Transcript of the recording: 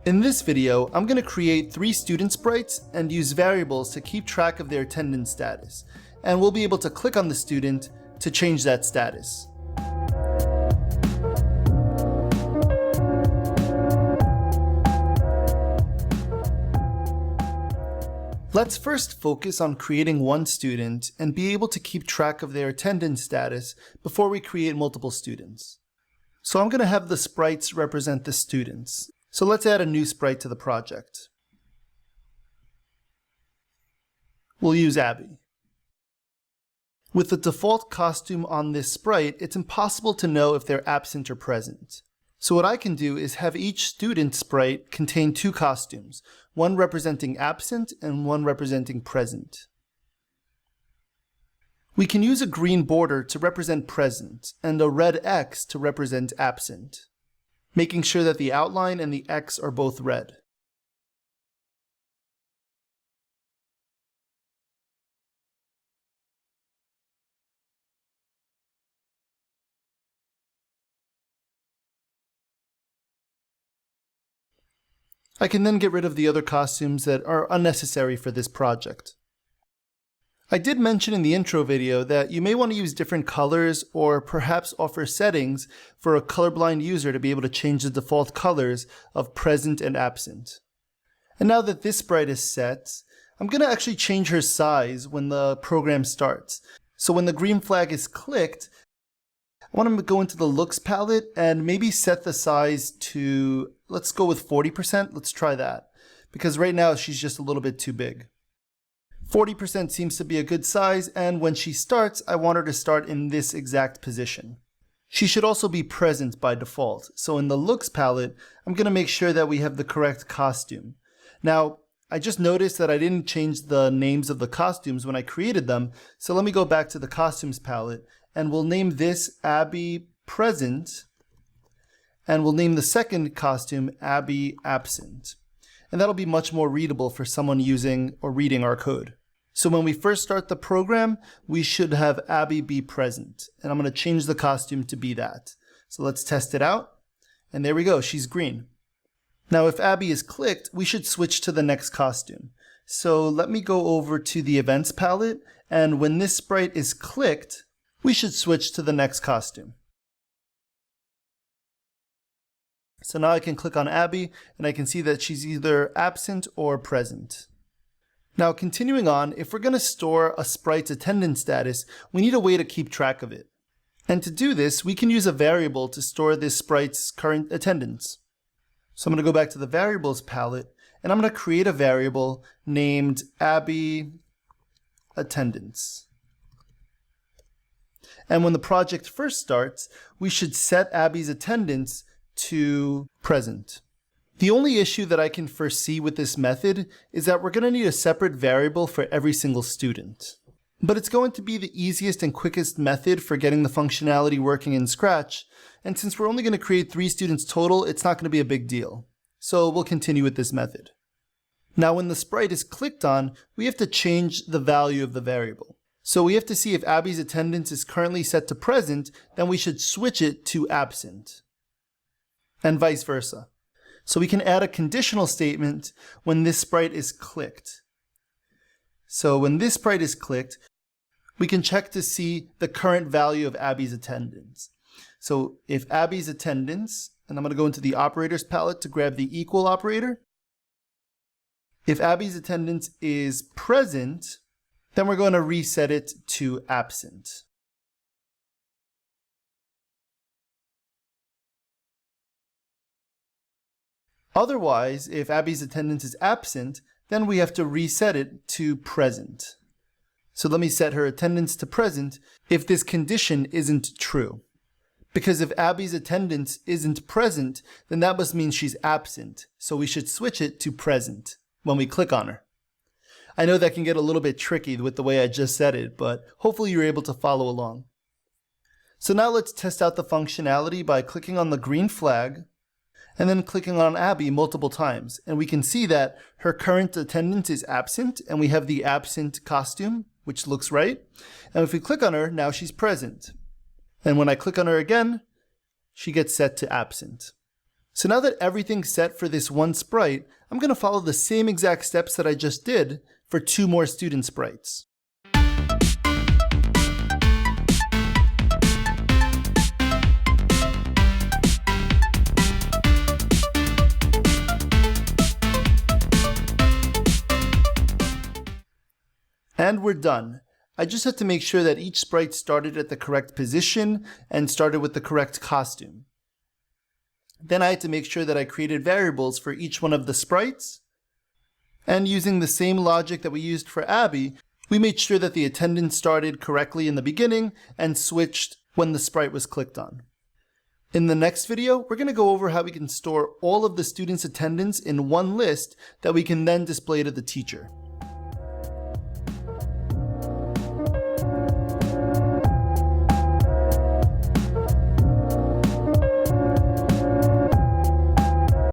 In this video, I'm going to create 3 student sprites and use variables to keep track of their attendance status, and we'll be able to click on the student to change that status. Let's first focus on creating one student and be able to keep track of their attendance status before we create multiple students. So I'm going to have the sprites represent the students. So let's add a new sprite to the project. We'll use Abby. With the default costume on this sprite, it's impossible to know if they're absent or present. So what I can do is have each student sprite contain 2 costumes, one representing absent and one representing present. We can use a green border to represent present and a red X to represent absent, making sure that the outline and the X are both red. I can then get rid of the other costumes that are unnecessary for this project. I did mention in the intro video that you may want to use different colors or perhaps offer settings for a colorblind user to be able to change the default colors of present and absent. And now that this sprite is set, I'm going to actually change her size when the program starts. So when the green flag is clicked, I want to go into the looks palette and maybe set the size to, let's go with 40%. Let's try that, because right now she's just a little bit too big. 40% seems to be a good size, and when she starts, I want her to start in this exact position. She should also be present by default. So in the looks palette, I'm going to make sure that we have the correct costume. Now, I just noticed that I didn't change the names of the costumes when I created them, so let me go back to the costumes palette, and we'll name this Abby Present, and we'll name the second costume Abby Absent. And that'll be much more readable for someone using or reading our code. So when we first start the program, we should have Abby be present, and I'm going to change the costume to be that. So let's test it out, and there we go, she's green. Now if Abby is clicked, we should switch to the next costume. So let me go over to the events palette, and when this sprite is clicked, we should switch to the next costume. So now I can click on Abby and I can see that she's either absent or present. Now continuing on, if we're going to store a sprite's attendance status, we need a way to keep track of it. And to do this, we can use a variable to store this sprite's current attendance. So I'm going to go back to the variables palette and I'm going to create a variable named Abby Attendance. And when the project first starts, we should set Abby's attendance to present. The only issue that I can foresee with this method is that we're going to need a separate variable for every single student. But it's going to be the easiest and quickest method for getting the functionality working in Scratch, and since we're only going to create 3 students total, it's not going to be a big deal. So we'll continue with this method. Now when the sprite is clicked on, we have to change the value of the variable. So we have to see if Abby's attendance is currently set to present, then we should switch it to absent, and vice versa. So we can add a conditional statement when this sprite is clicked. So when this sprite is clicked, we can check to see the current value of Abby's attendance. So if Abby's attendance, and I'm going to go into the operators palette to grab the equal operator. If Abby's attendance is present, then we're going to reset it to absent. Otherwise, if Abby's attendance is absent, then we have to reset it to present. So let me set her attendance to present if this condition isn't true. Because if Abby's attendance isn't present, then that must mean she's absent. So we should switch it to present when we click on her. I know that can get a little bit tricky with the way I just said it, but hopefully you're able to follow along. So now let's test out the functionality by clicking on the green flag and then clicking on Abby multiple times. And we can see that her current attendance is absent, and we have the absent costume, which looks right. And if we click on her, now she's present. And when I click on her again, she gets set to absent. So now that everything's set for this one sprite, I'm going to follow the same exact steps that I just did for 2 more student sprites. And we're done. I just had to make sure that each sprite started at the correct position and started with the correct costume. Then I had to make sure that I created variables for each one of the sprites. And using the same logic that we used for Abby, we made sure that the attendance started correctly in the beginning and switched when the sprite was clicked on. In the next video, we're going to go over how we can store all of the students' attendance in one list that we can then display to the teacher.